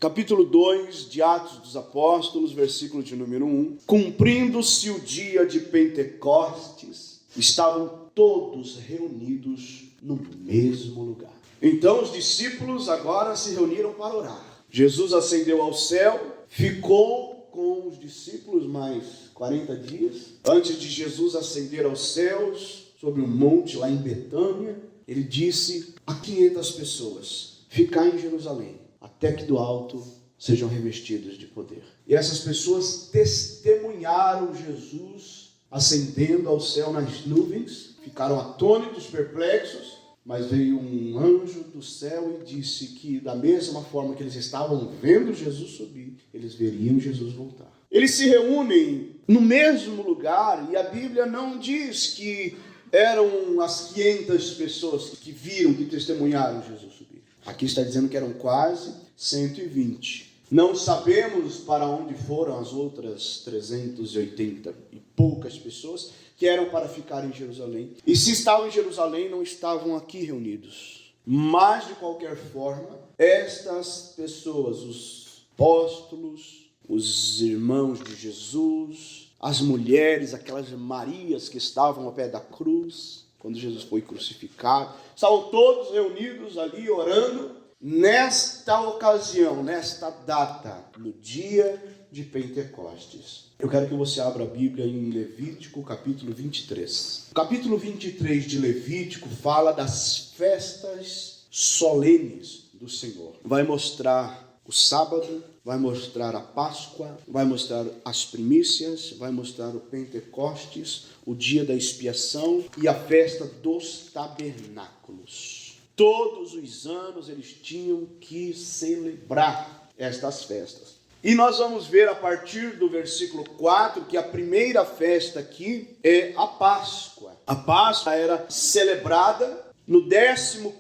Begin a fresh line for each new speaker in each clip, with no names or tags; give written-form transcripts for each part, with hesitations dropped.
capítulo 2 de Atos dos Apóstolos, versículo de número 1. Cumprindo-se o dia de Pentecostes, estavam todos reunidos no mesmo lugar. Então os discípulos agora se reuniram para orar. Jesus ascendeu ao céu, ficou com os discípulos mais 40 dias. Antes de Jesus ascender aos céus, sobre um monte lá em Betânia, ele disse a 500 pessoas: ficai em Jerusalém, até que do alto sejam revestidos de poder. E essas pessoas testemunharam Jesus ascendendo ao céu nas nuvens, ficaram atônitos, perplexos, mas veio um anjo do céu e disse que da mesma forma que eles estavam vendo Jesus subir, eles veriam Jesus voltar. Eles se reúnem no mesmo lugar e a Bíblia não diz que eram as 500 pessoas que viram, que testemunharam Jesus subir. Aqui está dizendo que eram quase 120. Não sabemos para onde foram as outras 380 e poucas pessoas que eram para ficar em Jerusalém. E se estavam em Jerusalém, não estavam aqui reunidos. Mas, de qualquer forma, estas pessoas, os apóstolos, os irmãos de Jesus, as mulheres, aquelas Marias que estavam ao pé da cruz, quando Jesus foi crucificado, estavam todos reunidos ali orando. Nesta ocasião, nesta data, no dia de Pentecostes. Eu quero que você abra a Bíblia em Levítico, capítulo 23. O capítulo 23 de Levítico fala das festas solenes do Senhor. Vai mostrar o sábado, vai mostrar a Páscoa, vai mostrar as primícias, vai mostrar o Pentecostes, o dia da expiação e a festa dos tabernáculos. Todos os anos eles tinham que celebrar estas festas. E nós vamos ver a partir do versículo 4 que a primeira festa aqui é a Páscoa. A Páscoa era celebrada no 14º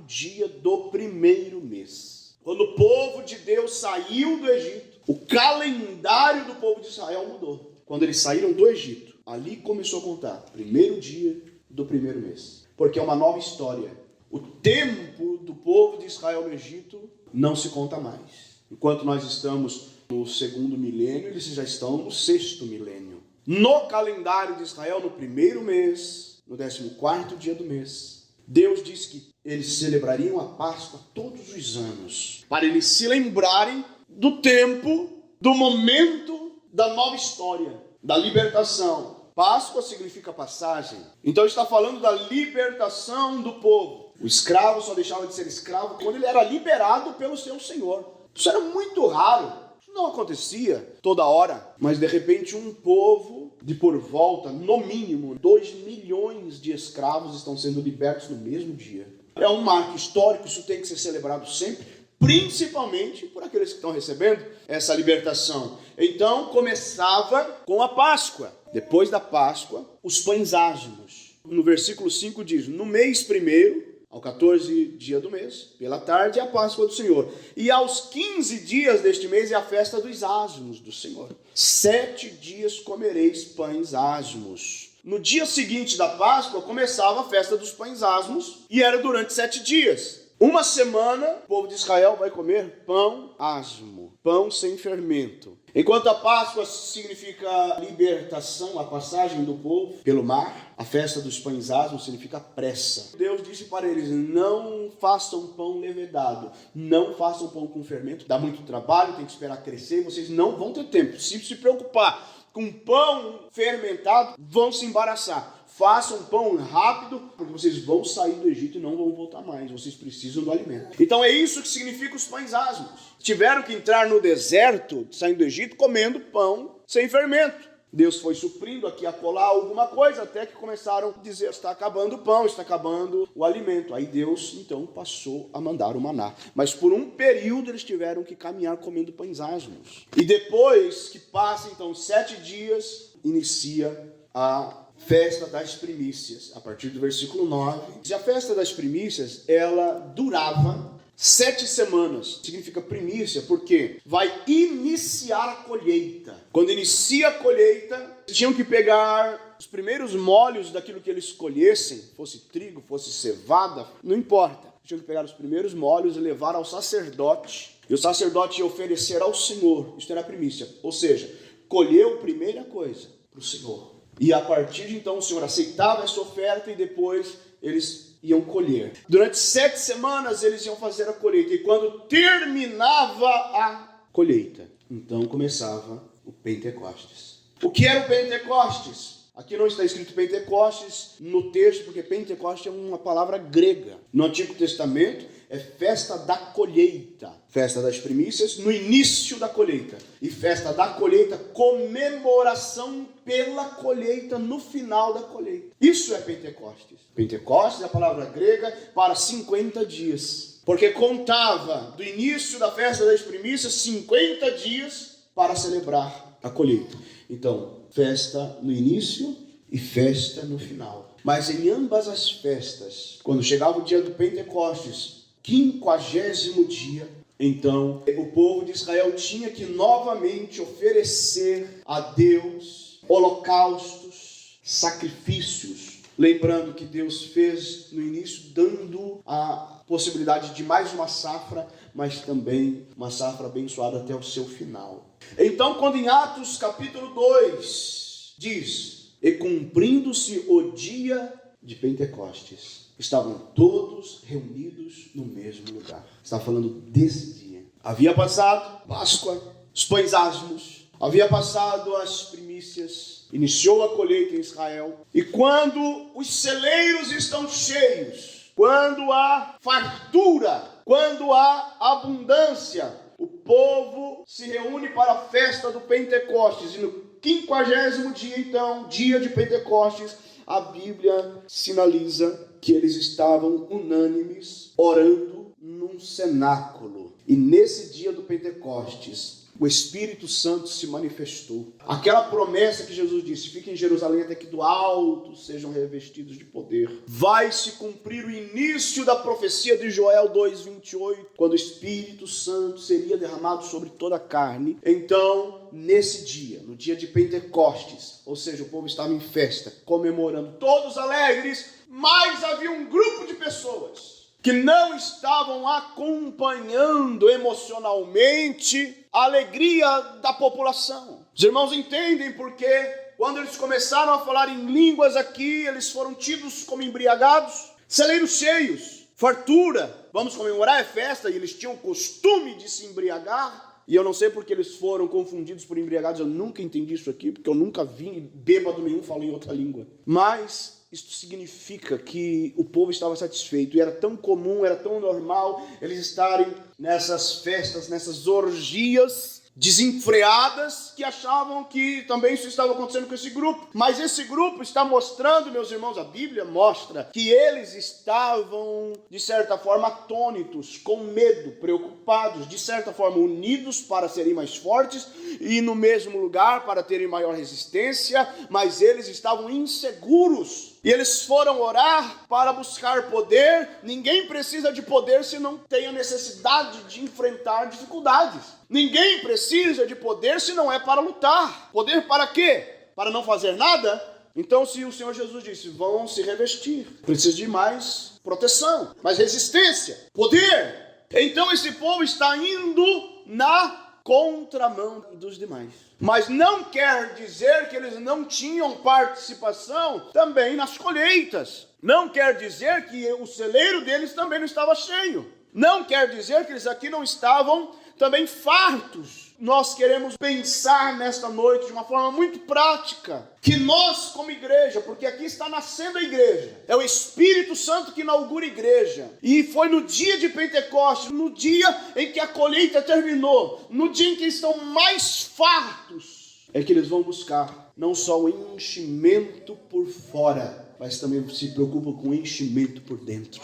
dia do primeiro mês. Quando o povo de Deus saiu do Egito, o calendário do povo de Israel mudou. Quando eles saíram do Egito, ali começou a contar, primeiro dia do primeiro mês. Porque é uma nova história. O tempo do povo de Israel no Egito não se conta mais. Enquanto nós estamos no 2º milênio, eles já estão no 6º milênio. No calendário de Israel, no primeiro mês, no 14º dia do mês, Deus disse que eles celebrariam a Páscoa todos os anos, para eles se lembrarem do tempo, do momento da nova história, da libertação. Páscoa significa passagem. Então está falando da libertação do povo. O escravo só deixava de ser escravo quando ele era liberado pelo seu senhor. Isso era muito raro. Isso não acontecia toda hora. Mas de repente um povo de por volta, no mínimo, 2 milhões de escravos estão sendo libertos no mesmo dia. É um marco histórico, isso tem que ser celebrado sempre, principalmente por aqueles que estão recebendo essa libertação. Então começava com a Páscoa. Depois da Páscoa, os pães ázimos. No versículo 5 diz: no mês primeiro, ao 14 dia do mês, pela tarde, é a Páscoa do Senhor. E aos 15 dias deste mês é a festa dos ázimos do Senhor. 7 dias comereis pães ázimos. No dia seguinte da Páscoa, começava a festa dos pães ázimos, e era durante 7 dias. Uma semana, o povo de Israel vai comer pão ázimo, pão sem fermento. Enquanto a Páscoa significa libertação, a passagem do povo pelo mar, a festa dos pães ázimos significa pressa. Deus disse para eles: não façam pão levedado, não façam pão com fermento, dá muito trabalho, tem que esperar crescer, vocês não vão ter tempo. Se preocupar com pão fermentado, vão se embaraçar. Façam pão rápido, porque vocês vão sair do Egito e não vão voltar mais. Vocês precisam do alimento. Então é isso que significa os pães ázimos. Tiveram que entrar no deserto, saindo do Egito, comendo pão sem fermento. Deus foi suprindo aqui e acolá alguma coisa, até que começaram a dizer: está acabando o pão, está acabando o alimento. Aí Deus, então, passou a mandar o maná. Mas por um período eles tiveram que caminhar comendo pães ázimos. E depois que passa, então, 7 dias, inicia a festa das primícias, a partir do versículo 9. E a festa das primícias, ela durava 7 semanas. Significa primícia porque vai iniciar a colheita. Quando inicia a colheita, tinham que pegar os primeiros molhos daquilo que eles colhessem, fosse trigo, fosse cevada, não importa. Tinham que pegar os primeiros molhos e levar ao sacerdote E o sacerdote ia oferecer ao Senhor, isto era a primícia, ou seja, colheu primeira coisa para o Senhor. E a partir de então o Senhor aceitava essa oferta e depois eles iam colher. Durante 7 semanas eles iam fazer a colheita. E quando terminava a colheita, então começava o Pentecostes. O que era o Pentecostes? Aqui não está escrito Pentecostes no texto, porque Pentecostes é uma palavra grega. No Antigo Testamento é festa da colheita, festa das primícias no início da colheita, e festa da colheita, comemoração pela colheita no final da colheita. Isso é Pentecostes. Pentecostes é a palavra grega para 50 dias, porque contava do início da festa das primícias 50 dias para celebrar a colheita. Então, festa no início e festa no final. Mas em ambas as festas, quando chegava o dia do Pentecostes, 50º dia, então o povo de Israel tinha que novamente oferecer a Deus holocaustos, sacrifícios. Lembrando que Deus fez no início dando a possibilidade de mais uma safra, mas também uma safra abençoada até o seu final. Então, quando em Atos capítulo 2 diz: e cumprindo-se o dia de Pentecostes, estavam todos reunidos no mesmo lugar. Está falando desse dia. Havia passado Páscoa, os pães asmos, havia passado as primícias, iniciou a colheita em Israel. E quando os celeiros estão cheios, quando há fartura, quando há abundância, o povo se reúne para a festa do Pentecostes. E no 50º dia, então, dia de Pentecostes, a Bíblia sinaliza que eles estavam unânimes, orando num cenáculo. E nesse dia do Pentecostes, o Espírito Santo se manifestou. Aquela promessa que Jesus disse: fiquem em Jerusalém até que do alto sejam revestidos de poder. Vai se cumprir o início da profecia de Joel 2:28, quando o Espírito Santo seria derramado sobre toda a carne. Então, nesse dia, no dia de Pentecostes, ou seja, o povo estava em festa, comemorando, todos alegres, mas havia um grupo de pessoas que não estavam acompanhando emocionalmente a alegria da população. Os irmãos entendem porque quando eles começaram a falar em línguas aqui, eles foram tidos como embriagados, celeiros cheios, fartura. Vamos comemorar, é festa, e eles tinham o costume de se embriagar. E eu não sei porque eles foram confundidos por embriagados, eu nunca entendi isso aqui, porque eu nunca vi bêbado nenhum falar em outra língua. Mas isto significa que o povo estava satisfeito, e era tão comum, era tão normal eles estarem nessas festas, nessas orgias desenfreadas, que achavam que também isso estava acontecendo com esse grupo. Mas esse grupo está mostrando, meus irmãos, a Bíblia mostra que eles estavam, de certa forma, atônitos, com medo, preocupados, de certa forma unidos para serem mais fortes e no mesmo lugar para terem maior resistência, mas eles estavam inseguros. E eles foram orar para buscar poder. Ninguém precisa de poder se não tem a necessidade de enfrentar dificuldades. Ninguém precisa de poder se não é para lutar. Poder para quê? Para não fazer nada? Então, se o Senhor Jesus disse, vão se revestir, precisa de mais proteção, mais resistência, poder. Então esse povo está indo na contramão dos demais. Mas não quer dizer que eles não tinham participação também nas colheitas. Não quer dizer que o celeiro deles também não estava cheio. Não quer dizer que eles aqui não estavam também fartos. Nós queremos pensar nesta noite de uma forma muito prática, que nós como igreja, porque aqui está nascendo a igreja, é o Espírito Santo que inaugura a igreja, e foi no dia de Pentecostes, no dia em que a colheita terminou, no dia em que estão mais fartos, é que eles vão buscar não só o enchimento por fora, mas também se preocupam com o enchimento por dentro.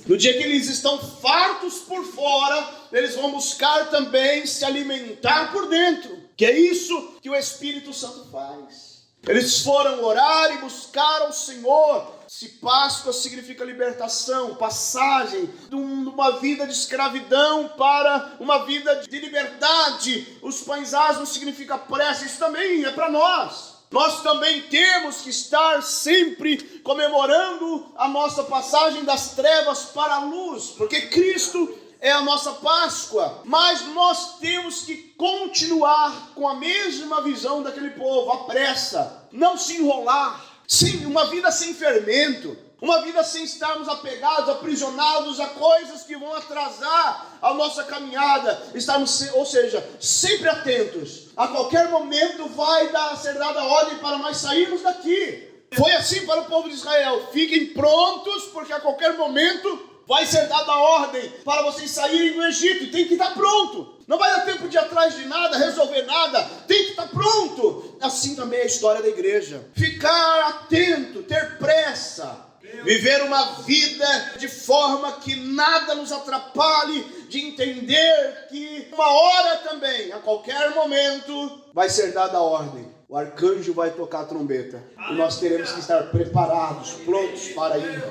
No dia que eles estão fartos por fora, eles vão buscar também se alimentar por dentro. Que é isso que o Espírito Santo faz. Eles foram orar e buscar ao Senhor. Se Páscoa significa libertação, passagem de uma vida de escravidão para uma vida de liberdade. Os pães asmos significa prece, isso também é para nós. Nós também temos que estar sempre comemorando a nossa passagem das trevas para a luz, porque Cristo é a nossa Páscoa, mas nós temos que continuar com a mesma visão daquele povo, a pressa, não se enrolar, sim, uma vida sem fermento, uma vida sem estarmos apegados, aprisionados a coisas que vão atrasar a nossa caminhada, ou seja, sempre atentos, a qualquer momento vai ser dada ordem para nós sairmos daqui. Foi assim para o povo de Israel, fiquem prontos, porque a qualquer momento vai ser dada a ordem para vocês saírem do Egito, tem que estar pronto. Não vai dar tempo de ir atrás de nada, resolver nada, tem que estar pronto. Assim também é a história da igreja. Ficar atento, ter pressa, viver uma vida de forma que nada nos atrapalhe, de entender que uma hora também, a qualquer momento, vai ser dada a ordem. O arcanjo vai tocar a trombeta. E nós teremos que estar preparados, prontos para ir.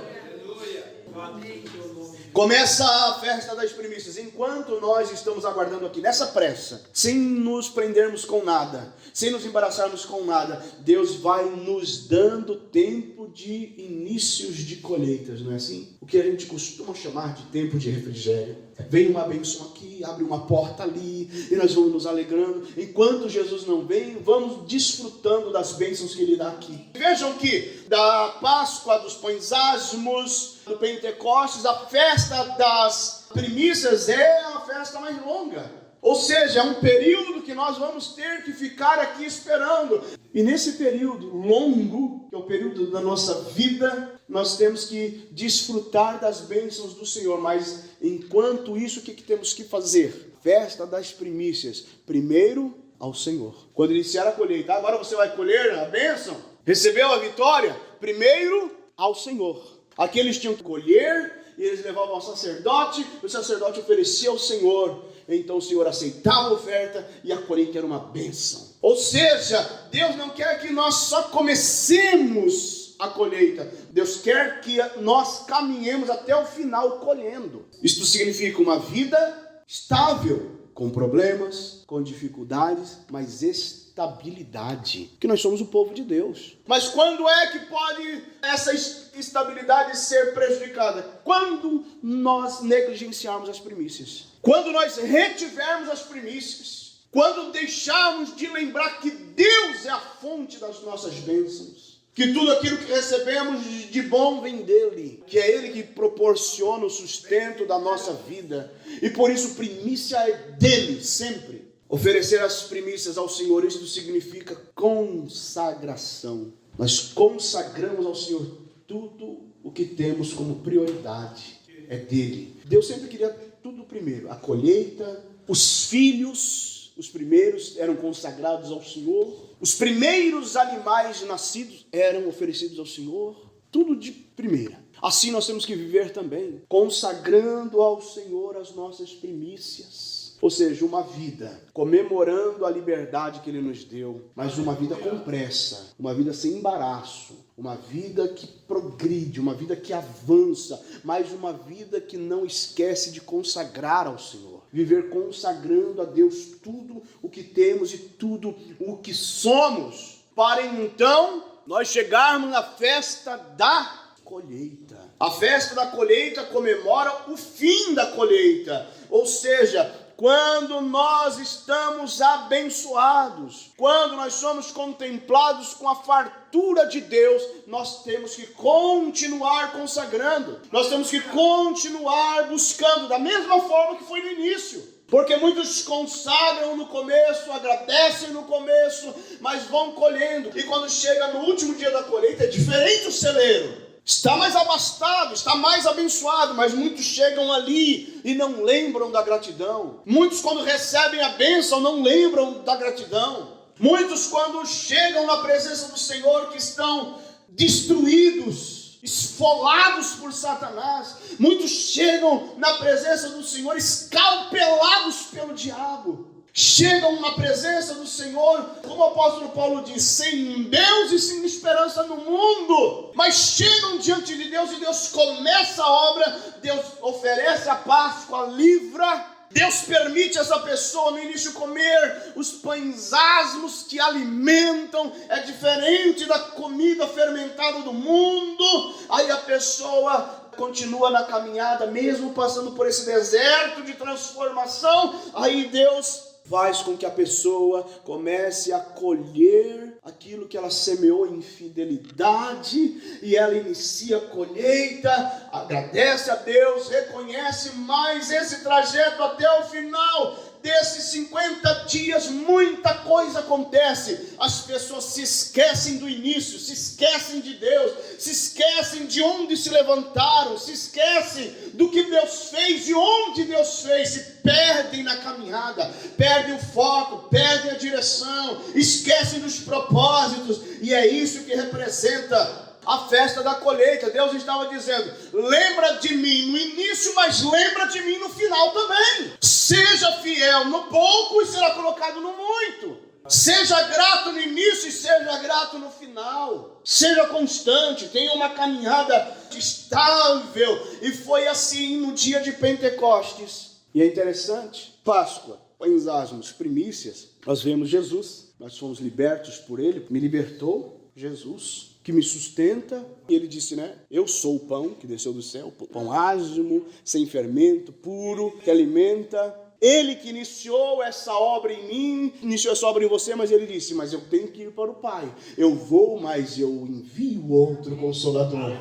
Começa a festa das primícias. Enquanto nós estamos aguardando aqui, nessa pressa, sem nos prendermos com nada, sem nos embaraçarmos com nada, Deus vai nos dando tempo de inícios de colheitas, não é assim? O que a gente costuma chamar de tempo de refrigério. Vem uma bênção aqui, abre uma porta ali, e nós vamos nos alegrando. Enquanto Jesus não vem, vamos desfrutando das bênçãos que Ele dá aqui. Vejam que da Páscoa, dos pães asmos, do Pentecostes, a festa das primícias é a festa mais longa. Ou seja, é um período que nós vamos ter que ficar aqui esperando. E nesse período longo, que é o período da nossa vida, nós temos que desfrutar das bênçãos do Senhor. Mas enquanto isso, o que temos que fazer? Festa das primícias. Primeiro ao Senhor. Quando iniciar a colheita, agora você vai colher a bênção? Recebeu a vitória? Primeiro ao Senhor. Aqueles tinham que colher, e eles levavam ao sacerdote, o sacerdote oferecia ao Senhor. Então o Senhor aceitava a oferta e a colheita era uma bênção. Ou seja, Deus não quer que nós só comecemos a colheita. Deus quer que nós caminhemos até o final colhendo. Isto significa uma vida estável, com problemas, com dificuldades, mas estabilidade. Porque nós somos o povo de Deus. Mas quando é que pode essa estabilidade ser prejudicada? Quando nós negligenciarmos as primícias. Quando nós retivermos as primícias. Quando deixarmos de lembrar que Deus é a fonte das nossas bênçãos. Que tudo aquilo que recebemos de bom vem dEle. Que é Ele que proporciona o sustento da nossa vida. E por isso primícia é dEle sempre. Oferecer as primícias ao Senhor, isso significa consagração. Nós consagramos ao Senhor tudo o que temos como prioridade. É dele. Deus sempre queria tudo primeiro. A colheita, os filhos, os primeiros eram consagrados ao Senhor. Os primeiros animais nascidos eram oferecidos ao Senhor. Tudo de primeira. Assim nós temos que viver também, consagrando ao Senhor as nossas primícias. Ou seja, uma vida comemorando a liberdade que Ele nos deu, mas uma vida com pressa, uma vida sem embaraço, uma vida que progride, uma vida que avança, mas uma vida que não esquece de consagrar ao Senhor. Viver consagrando a Deus tudo o que temos e tudo o que somos, para então nós chegarmos na festa da colheita. A festa da colheita comemora o fim da colheita, ou seja, quando nós estamos abençoados, quando nós somos contemplados com a fartura de Deus, nós temos que continuar consagrando, nós temos que continuar buscando, da mesma forma que foi no início. Porque muitos consagram no começo, agradecem no começo, mas vão colhendo. E quando chega no último dia da colheita, é diferente o celeiro. Está mais abastado, está mais abençoado, mas muitos chegam ali e não lembram da gratidão. Muitos, quando recebem a bênção, não lembram da gratidão. Muitos, quando chegam na presença do Senhor, que estão destruídos, esfolados por Satanás. Muitos chegam na presença do Senhor escalpelados pelo diabo. Chegam na presença do Senhor, como o apóstolo Paulo diz, sem Deus e sem esperança no mundo, mas chegam diante de Deus e Deus começa a obra, Deus oferece a Páscoa, livra, Deus permite essa pessoa no início comer os pães asmos que alimentam, é diferente da comida fermentada do mundo. Aí a pessoa continua na caminhada, mesmo passando por esse deserto de transformação, aí Deus faz com que a pessoa comece a colher aquilo que ela semeou em fidelidade, e ela inicia a colheita, agradece a Deus, reconhece mais esse trajeto até o final. Desses 50 dias, muita coisa acontece. As pessoas se esquecem do início, se esquecem de Deus, se esquecem de onde se levantaram, se esquecem do que Deus fez e onde Deus fez, se perdem na caminhada, perdem o foco, perdem a direção, esquecem dos propósitos, e é isso que representa a festa da colheita. Deus estava dizendo: lembra de mim no início, mas lembra de mim no final também. Seja fiel no pouco e será colocado no muito. Seja grato no início e seja grato no final. Seja constante, tenha uma caminhada estável. E foi assim no dia de Pentecostes. E é interessante, Páscoa, pães asmos, primícias, nós vemos Jesus, nós fomos libertos por Ele, me libertou Jesus, que me sustenta. E Ele disse, né? Eu sou o pão que desceu do céu, pão asmo, sem fermento, puro, que alimenta. Ele que iniciou essa obra em mim, iniciou essa obra em você, mas Ele disse, mas eu tenho que ir para o Pai. Eu vou, mas eu envio outro Consolador.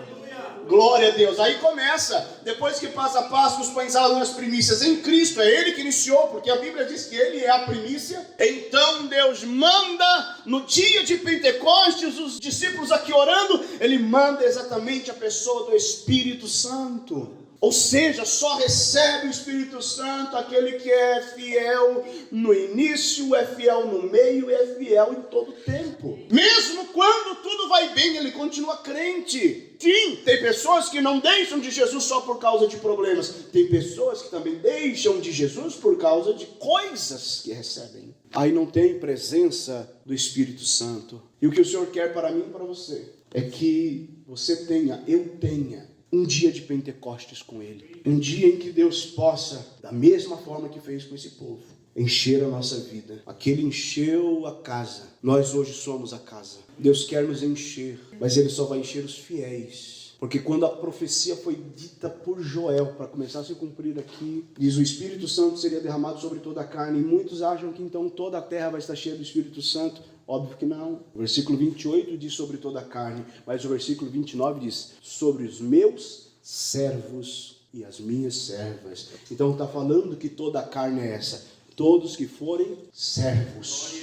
Glória a Deus. Aí começa, depois que passa a Páscoa, os pães asmos, as primícias em Cristo, é Ele que iniciou, porque a Bíblia diz que Ele é a primícia. Então Deus manda, no dia de Pentecostes, os discípulos aqui orando, Ele manda exatamente a pessoa do Espírito Santo. Ou seja, só recebe o Espírito Santo aquele que é fiel no início, é fiel no meio e é fiel em todo tempo. Mesmo quando tudo vai bem, ele continua crente. Sim, tem pessoas que não deixam de Jesus só por causa de problemas. Tem pessoas que também deixam de Jesus por causa de coisas que recebem. Aí não tem presença do Espírito Santo. E o que o Senhor quer para mim e para você é que você tenha, eu tenha, um dia de Pentecostes com Ele. Um dia em que Deus possa, da mesma forma que fez com esse povo, encher a nossa vida. Aquele encheu a casa. Nós hoje somos a casa. Deus quer nos encher, mas Ele só vai encher os fiéis. Porque quando a profecia foi dita por Joel, para começar a se cumprir aqui, diz: o Espírito Santo seria derramado sobre toda a carne. E muitos acham que então toda a terra vai estar cheia do Espírito Santo. Óbvio que não. O versículo 28 diz sobre toda a carne, mas o versículo 29 diz sobre os meus servos e as minhas servas. Então está falando que toda a carne é essa. Todos que forem servos.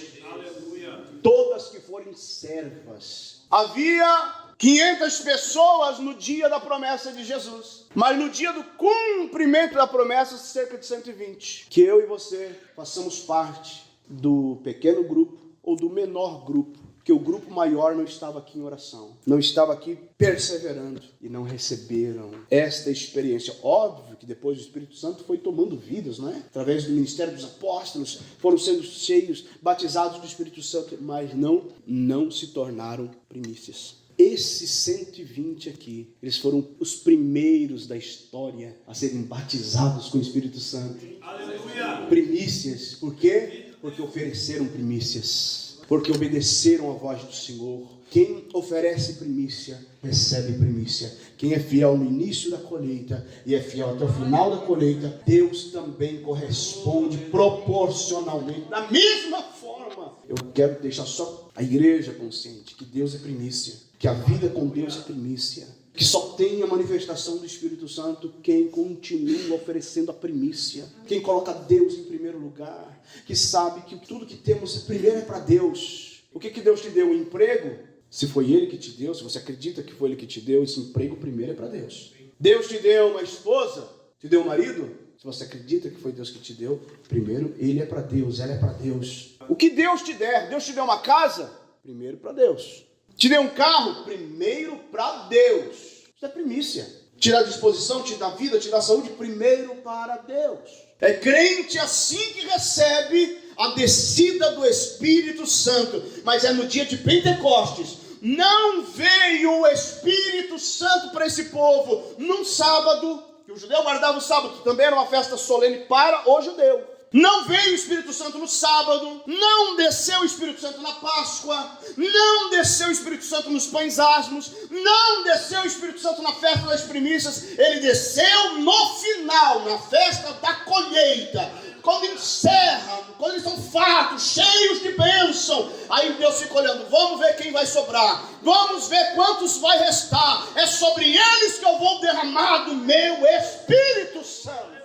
Todas que forem servas. Havia 500 pessoas no dia da promessa de Jesus. Mas no dia do cumprimento da promessa, cerca de 120. Que eu e você façamos parte do pequeno grupo ou do menor grupo, porque o grupo maior não estava aqui em oração, não estava aqui perseverando e não receberam esta experiência. Óbvio que depois o Espírito Santo foi tomando vidas, não é? Através do ministério dos apóstolos, foram sendo cheios, batizados do Espírito Santo, mas não se tornaram primícias. Esses 120 aqui, eles foram os primeiros da história a serem batizados com o Espírito Santo. Aleluia! Primícias, por quê? Porque ofereceram primícias, porque obedeceram a voz do Senhor. Quem oferece primícia, recebe primícia. Quem é fiel no início da colheita e é fiel até o final da colheita, Deus também corresponde proporcionalmente, da mesma forma. Eu quero deixar só a igreja consciente que Deus é primícia, que a vida com Deus é primícia, que só tem a manifestação do Espírito Santo quem continua oferecendo a primícia, quem coloca Deus em primeiro lugar, que sabe que tudo que temos primeiro é para Deus. O que Deus te deu? Um emprego? Se foi Ele que te deu, se você acredita que foi Ele que te deu, esse emprego primeiro é para Deus. Deus te deu uma esposa? Te deu um marido? Se você acredita que foi Deus que te deu, primeiro Ele é para Deus, ela é para Deus. O que Deus te der? Deus te deu uma casa? Primeiro para Deus. Te deu um carro? Primeiro para Deus. Isso é primícia. Te dá disposição, te dá vida, te dá saúde? Primeiro para Deus. É crente assim que recebe a descida do Espírito Santo. Mas é no dia de Pentecostes. Não veio o Espírito Santo para esse povo num sábado, que o judeu guardava o sábado, que também era uma festa solene para o judeu. Não veio o Espírito Santo no sábado, não desceu o Espírito Santo na Páscoa, não desceu o Espírito Santo nos pães asmos, não desceu o Espírito Santo na festa das primícias, ele desceu no final, na festa da colheita, quando encerra, quando eles estão fartos, cheios de bênção. Aí Deus fica olhando, vamos ver quem vai sobrar, vamos ver quantos vai restar, é sobre eles que eu vou derramar do meu Espírito Santo.